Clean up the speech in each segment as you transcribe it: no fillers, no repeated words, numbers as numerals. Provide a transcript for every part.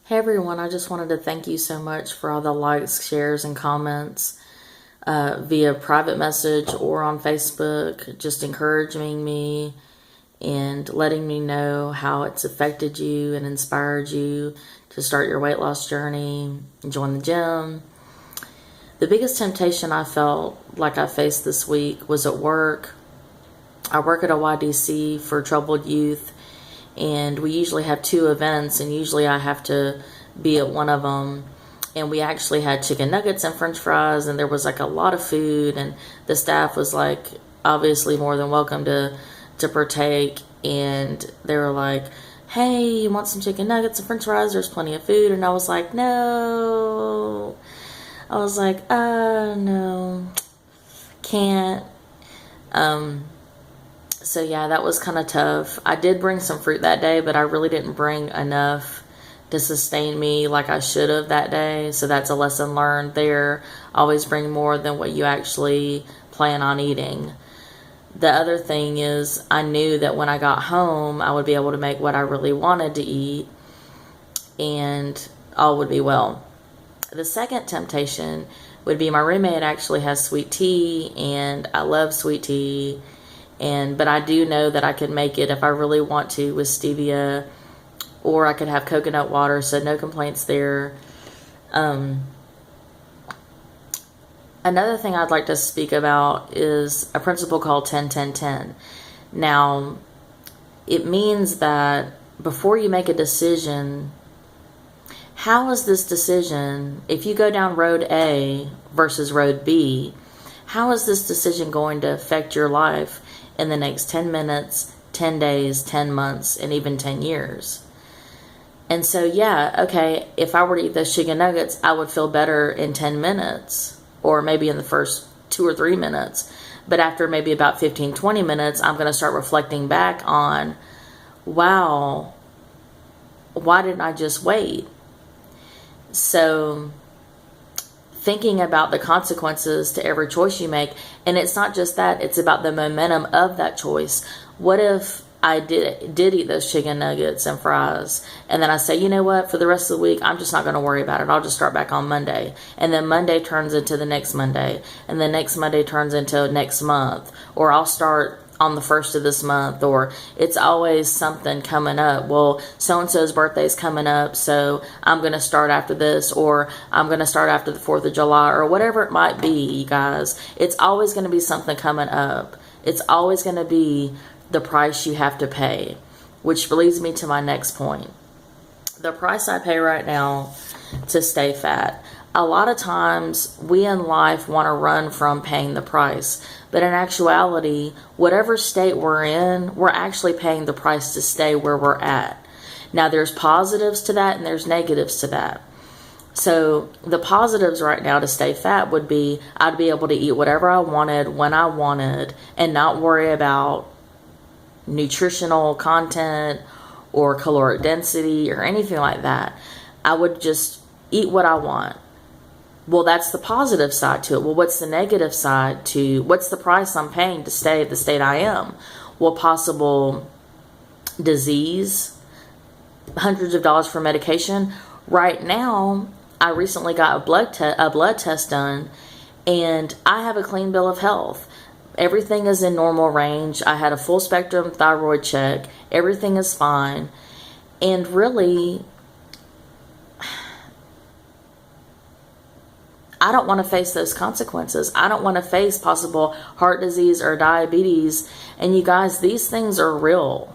Hey everyone, I just wanted to thank you so much for all the likes, shares, and comments via private message or on Facebook, just encouraging me and letting me know how it's affected you and inspired you to start your weight loss journey and join the gym. The biggest temptation I felt like I faced this week was at work. I work at a YDC for troubled youth, and we usually have two events, and usually I have to be at one of them. And we actually had chicken nuggets and french fries, and there was like a lot of food, and the staff was like obviously more than welcome to partake. And they were like, hey, you want some chicken nuggets and french fries? There's plenty of food. And I was like, no. I was like, no, can't. So yeah, that was kind of tough. I did bring some fruit that day, but I really didn't bring enough to sustain me like I should have that day. So that's a lesson learned there. Always bring more than what you actually plan on eating. The other thing is I knew that when I got home, I would be able to make what I really wanted to eat and all would be well. The second temptation would be my roommate actually has sweet tea, and I love sweet tea. But I do know that I could make it if I really want to with stevia, or I could have coconut water, so no complaints there. Another thing I'd like to speak about is a principle called 10-10-10. Now, it means that before you make a decision, how is this decision, if you go down road A versus road B, how is this decision going to affect your life in the next 10 minutes, 10 days, 10 months, and even 10 years? And so, yeah, okay, if I were to eat those chicken nuggets, I would feel better in 10 minutes, or maybe in the first 2 or 3 minutes. But after maybe about 15, 20 minutes, I'm going to start reflecting back on, wow, why didn't I just wait? So thinking about the consequences to every choice you make, and it's not just that, it's about the momentum of that choice. What if I did eat those chicken nuggets and fries, and then I say, you know what, for the rest of the week, I'm just not going to worry about it. I'll just start back on Monday. And then Monday turns into the next Monday, and the next Monday turns into next month, or I'll start on the first of this month, or it's always something coming up. Well, so-and-so's birthday's coming up, so I'm going to start after this, or I'm going to start after the 4th of July, or whatever it might be, you guys. It's always going to be something coming up. It's always going to be the price you have to pay, which leads me to my next point. The price I pay right now to stay fat. A lot of times we in life want to run from paying the price, but in actuality, whatever state we're in, we're actually paying the price to stay where we're at. Now, there's positives to that and there's negatives to that. So the positives right now to stay fat would be I'd be able to eat whatever I wanted when I wanted and not worry about nutritional content or caloric density or anything like that. I would just eat what I want. Well, that's the positive side to it. Well, what's the negative side to, what's the price I'm paying to stay at the state I am? Well, possible disease, hundreds of dollars for medication. Right now, I recently got a blood test done, and I have a clean bill of health. Everything is in normal range. I had a full spectrum thyroid check. Everything is fine. And really, I don't want to face those consequences. I don't want to face possible heart disease or diabetes. And you guys, these things are real.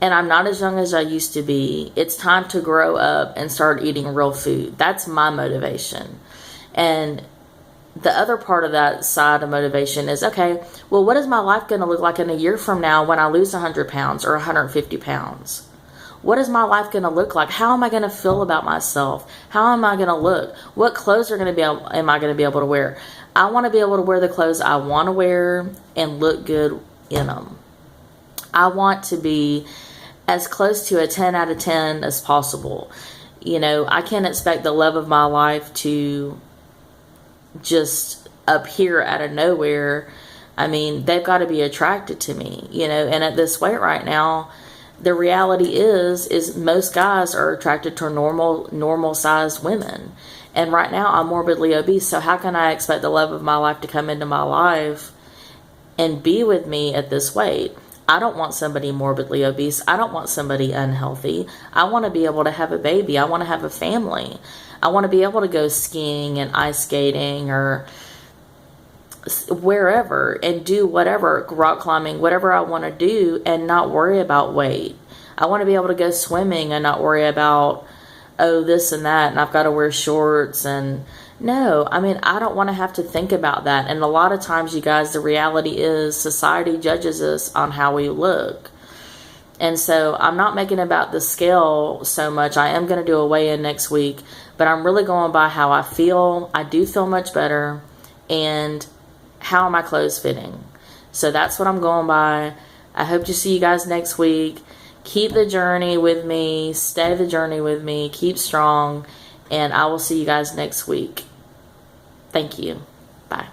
And I'm not as young as I used to be. It's time to grow up and start eating real food. That's my motivation. And the other part of that side of motivation is, okay, well, what is my life going to look like in a year from now when I lose 100 pounds or 150 pounds? What is my life going to look like? How am I going to feel about myself? How am I going to look? What clothes am I going to be able to wear? I want to be able to wear the clothes I want to wear and look good in them. I want to be as close to a 10 out of 10 as possible. You know, I can't expect the love of my life to just appear out of nowhere. I mean, they've got to be attracted to me, you know, and at this weight right now, the reality is most guys are attracted to normal sized women. And right now I'm morbidly obese, so how can I expect the love of my life to come into my life and be with me at this weight? I don't want somebody morbidly obese. I don't want somebody unhealthy. I want to be able to have a baby. I want to have a family. I want to be able to go skiing and ice skating or wherever and do whatever, rock climbing, whatever I want to do, and not worry about weight. I want to be able to go swimming and not worry about, oh, this and that, and I've got to wear shorts. And no, I mean, I don't want to have to think about that. And a lot of times, you guys, the reality is society judges us on how we look. And so I'm not making about the scale so much. I am going to do a weigh-in next week, but I'm really going by how I feel. I do feel much better. And how are my clothes fitting? So that's what I'm going by. I hope to see you guys next week. Keep the journey with me. Stay the journey with me. Keep strong. And I will see you guys next week. Thank you. Bye.